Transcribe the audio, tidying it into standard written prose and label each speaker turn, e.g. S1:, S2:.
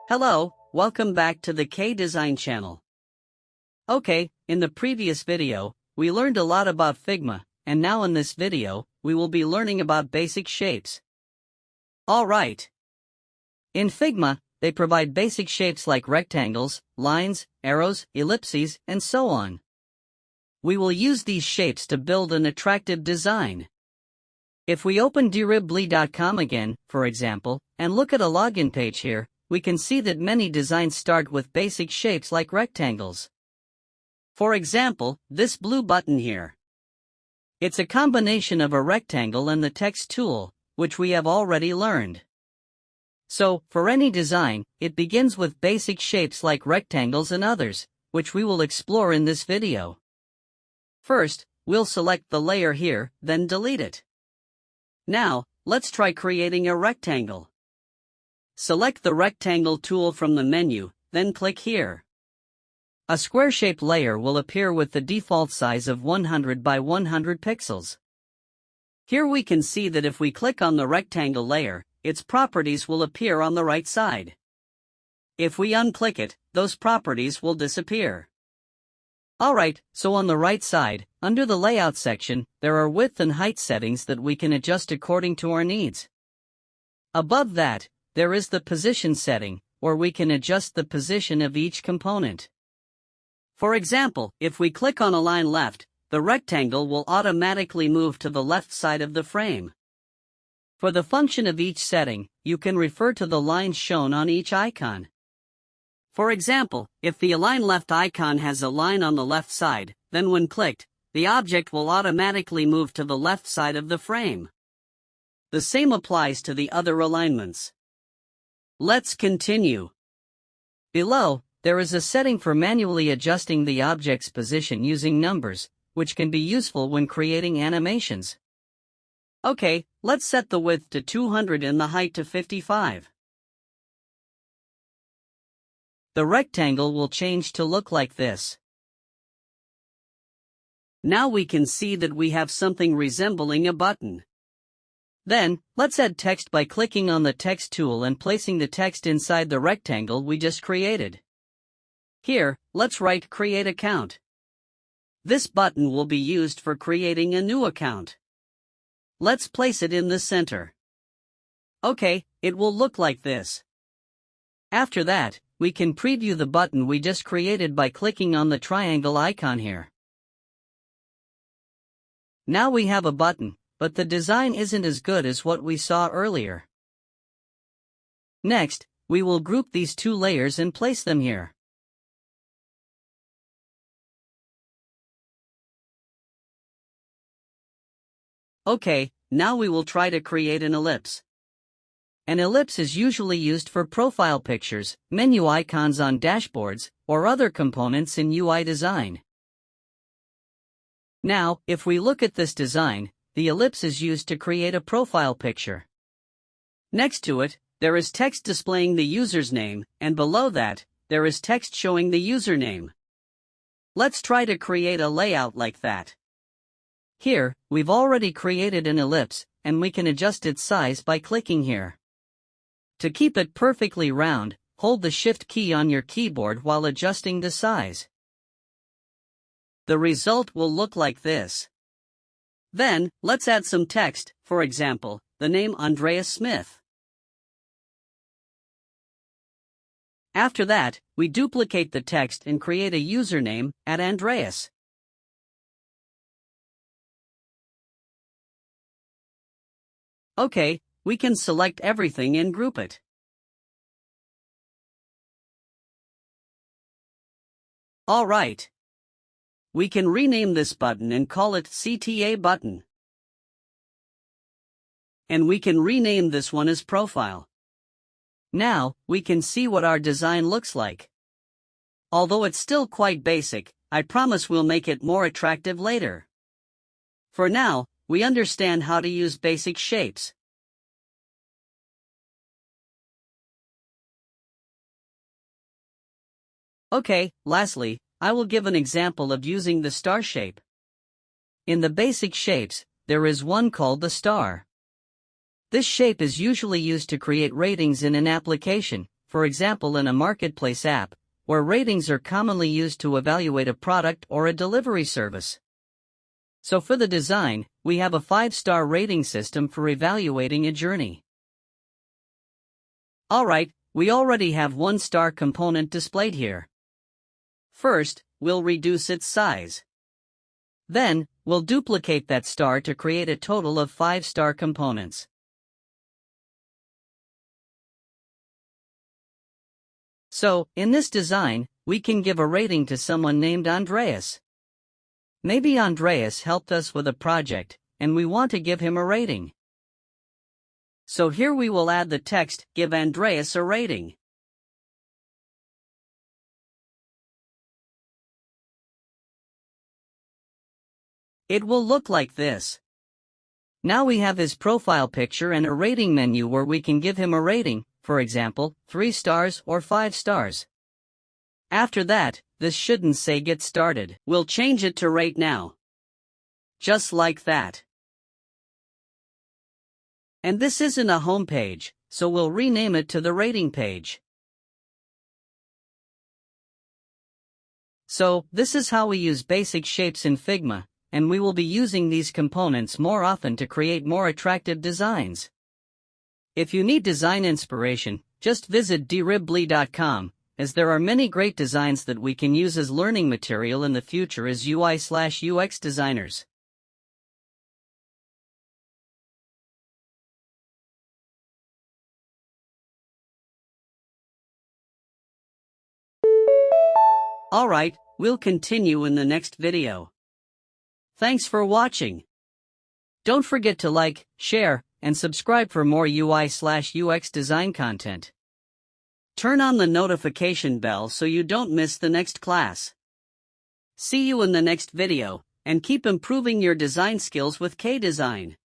S1: Hello, welcome back to the DESAIN channel. Okay, in the previous video, we learned a lot about Figma, and now in this video, we will be learning about basic shapes. Alright. In Figma, they provide basic shapes like rectangles, lines, arrows, ellipses, and so on. We will use these shapes to build an attractive design. If we open reusable.com again, for example, and look at a login page here, we can see that many designs start with basic shapes like rectangles. For example, this blue button here. It's a combination of a rectangle and the text tool, which we have already learned. So, for any design, it begins with basic shapes like rectangles and others, which we will explore in this video. First, we'll select the layer here, then delete it. Now, let's try creating a rectangle. Select the rectangle tool from the menu, then click here. A square-shaped layer will appear with the default size of 100 by 100 pixels. Here we can see that if we click on the rectangle layer, its properties will appear on the right side. If we unclick it, those properties will disappear. Alright, so on the right side, under the layout section, there are width and height settings that we can adjust according to our needs. Above that, there is the position setting, where we can adjust the position of each component. For example, if we click on Align Left, the rectangle will automatically move to the left side of the frame. For the function of each setting, you can refer to the lines shown on each icon. For example, if the Align Left icon has a line on the left side, then when clicked, the object will automatically move to the left side of the frame. The same applies to the other alignments. Let's continue. Below, there is a setting for manually adjusting the object's position using numbers, which can be useful when creating animations. Okay, let's set the width to 200 and the height to 55. The rectangle will change to look like this. Now we can see that we have something resembling a button. Then, let's add text by clicking on the text tool and placing the text inside the rectangle we just created. Here, let's write Create Account. This button will be used for creating a new account. Let's place it in the center. Okay, it will look like this. After that, we can preview the button we just created by clicking on the triangle icon here. Now we have a button, but the design isn't as good as what we saw earlier. Next, we will group these two layers and place them here. Okay, now we will try to create an ellipse. An ellipse is usually used for profile pictures, menu icons on dashboards, or other components in UI design. Now, if we look at this design, the ellipse is used to create a profile picture. Next to it, there is text displaying the user's name, and below that, there is text showing the username. Let's try to create a layout like that. Here, we've already created an ellipse, and we can adjust its size by clicking here. To keep it perfectly round, hold the Shift key on your keyboard while adjusting the size. The result will look like this. Then, let's add some text, for example, the name Andreas Smith. After that, we duplicate the text and create a username, @Andreas. Okay, we can select everything and group it. Alright. We can rename this button and call it CTA button. And we can rename this one as Profile. Now, we can see what our design looks like. Although it's still quite basic, I promise we'll make it more attractive later. For now, we understand how to use basic shapes. Okay, lastly, I will give an example of using the star shape. In the basic shapes, there is one called the star. This shape is usually used to create ratings in an application, for example in a marketplace app, where ratings are commonly used to evaluate a product or a delivery service. So for the design, we have a 5-star rating system for evaluating a journey. Alright, we already have 1-star component displayed here. First, we'll reduce its size. Then, we'll duplicate that star to create a total of 5-star components. So, in this design, we can give a rating to someone named Andreas. Maybe Andreas helped us with a project, and we want to give him a rating. So here we will add the text, "Give Andreas a rating." It will look like this. Now we have his profile picture and a rating menu where we can give him a rating, for example, 3 stars or 5 stars. After that, this shouldn't say "Get started." We'll change it to "Rate now." Just like that. And this isn't a home page, so we'll rename it to the rating page. So, this is how we use basic shapes in Figma, and we will be using these components more often to create more attractive designs. If you need design inspiration, just visit deribly.com, as there are many great designs that we can use as learning material in the future as UI/UX designers. Alright, we'll continue in the next video. Thanks for watching. Don't forget to like, share, and subscribe for more UI/UX design content. Turn on the notification bell so you don't miss the next class. See you in the next video, and keep improving your design skills with K-Design.